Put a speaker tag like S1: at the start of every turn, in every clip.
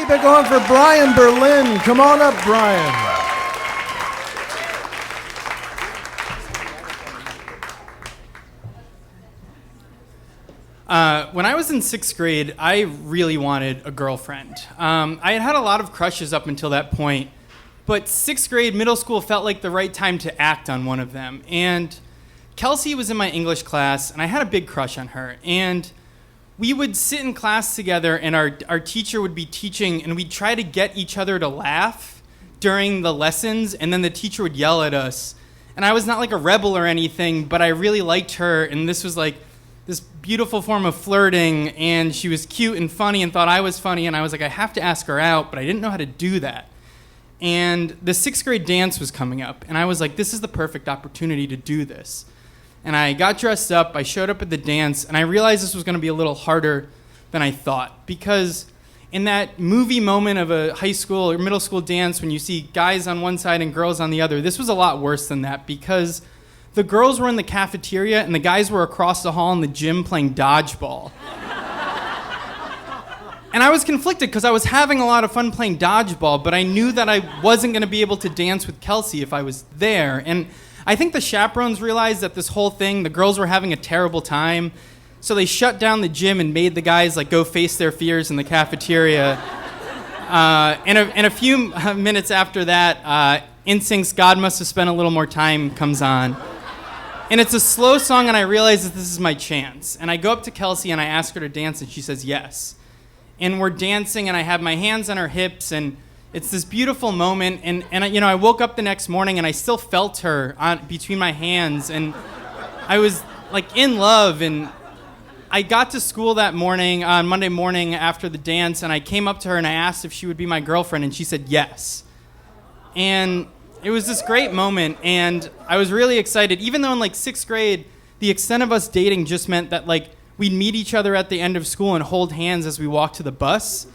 S1: Keep it going for Bryan Berlin. Come on up, Bryan.
S2: When I was in 6th grade, I really wanted a girlfriend. I had had a lot of crushes up until that point, but 6th grade, middle school felt like the right time to act on one of them. And Kelsey was in my English class, and I had a big crush on her. And we would sit in class together, and our teacher would be teaching, and we'd try to get each other to laugh during the lessons, and then the teacher would yell at us. And I was not like a rebel or anything, but I really liked her, and this was like this beautiful form of flirting, and she was cute and funny and thought I was funny, and I was like, I have to ask her out, but I didn't know how to do that. And the 6th grade dance was coming up, and I was like, this is the perfect opportunity to do this. And I got dressed up, I showed up at the dance, and I realized this was going to be a little harder than I thought, because in that movie moment of a high school or middle school dance when you see guys on one side and girls on the other, this was a lot worse than that, because the girls were in the cafeteria and the guys were across the hall in the gym playing dodgeball. And I was conflicted because I was having a lot of fun playing dodgeball, but I knew that I wasn't going to be able to dance with Kelsey if I was there. And I think the chaperones realized that this whole thing, the girls were having a terrible time, so they shut down the gym and made the guys like go face their fears in the cafeteria. And a few minutes after that, NSYNC's God Must Have Spent a Little More Time comes on. And it's a slow song, and I realize that this is my chance. And I go up to Kelsey, and I ask her to dance, and she says yes. And we're dancing, and I have my hands on her hips, and it's this beautiful moment. And I woke up the next morning, and I still felt her between my hands, and I was, like, in love. And I got to school that morning, on Monday morning after the dance, and I came up to her, and I asked if she would be my girlfriend, and she said yes. And it was this great moment, and I was really excited. Even though in like 6th grade, the extent of us dating just meant that like we'd meet each other at the end of school and hold hands as we walked to the bus.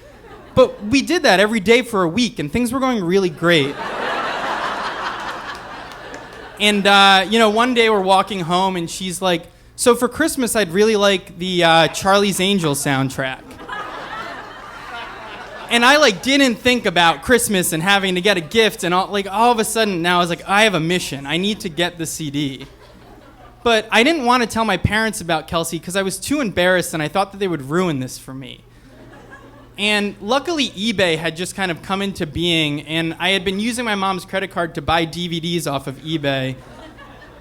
S2: But we did that every day for a week, and things were going really great. And one day we're walking home, and she's like, "So for Christmas, I'd really like the Charlie's Angels soundtrack." And I like didn't think about Christmas and having to get a gift, and all of a sudden now I was like, I have a mission. I need to get the CD. But I didn't want to tell my parents about Kelsey because I was too embarrassed, and I thought that they would ruin this for me. And luckily eBay had just kind of come into being, and I had been using my mom's credit card to buy DVDs off of eBay.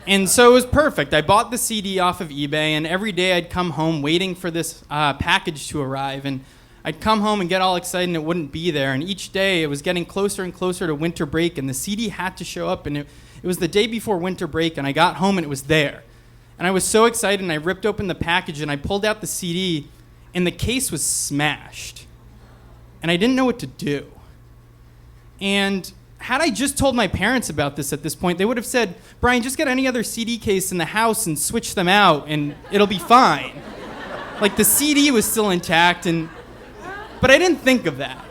S2: And so it was perfect. I bought the CD off of eBay, and every day I'd come home waiting for this package to arrive, and I'd come home and get all excited and it wouldn't be there. And each day it was getting closer and closer to winter break, and the CD had to show up. And it was the day before winter break, and I got home and it was there. And I was so excited, and I ripped open the package and I pulled out the CD, and the case was smashed. And I didn't know what to do. And had I just told my parents about this at this point, they would have said, "Bryan, just get any other CD case in the house and switch them out and it'll be fine." Like the CD was still intact, but I didn't think of that.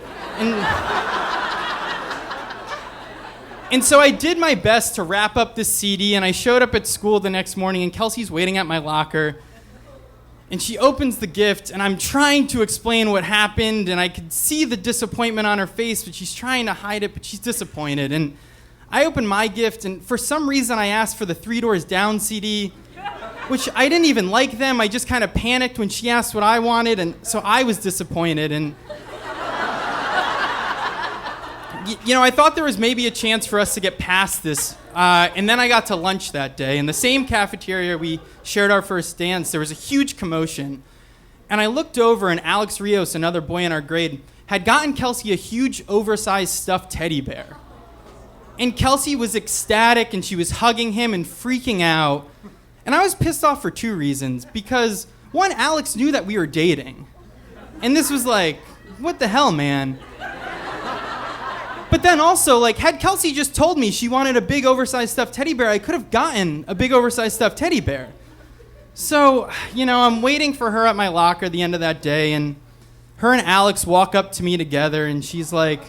S2: And so I did my best to wrap up this CD, and I showed up at school the next morning, and Kelsey's waiting at my locker. And she opens the gift, and I'm trying to explain what happened, and I could see the disappointment on her face, but she's trying to hide it, but she's disappointed. And I opened my gift, and for some reason I asked for the Three Doors Down CD, which I didn't even like them. I just kind of panicked when she asked what I wanted, and so I was disappointed. And I thought there was maybe a chance for us to get past this. And then I got to lunch that day. In the same cafeteria we shared our first dance, there was a huge commotion. And I looked over, and Alex Rios, another boy in our grade, had gotten Kelsey a huge oversized stuffed teddy bear. And Kelsey was ecstatic, and she was hugging him and freaking out. And I was pissed off for two reasons. Because, one, Alex knew that we were dating. And this was like, what the hell, man? But then also, had Kelsey just told me she wanted a big oversized stuffed teddy bear, I could have gotten a big oversized stuffed teddy bear. So, I'm waiting for her at my locker at the end of that day, and her and Alex walk up to me together, and she's like,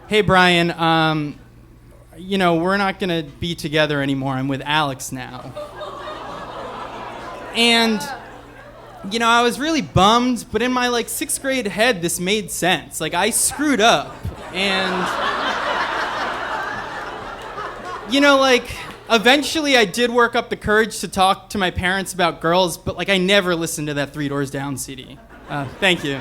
S2: "Hey, Bryan, we're not going to be together anymore. I'm with Alex now." And you know, I was really bummed, but in my like 6th grade head, this made sense. Like I screwed up, and you know, like eventually I did work up the courage to talk to my parents about girls, but like I never listened to that Three Doors Down CD. Thank you.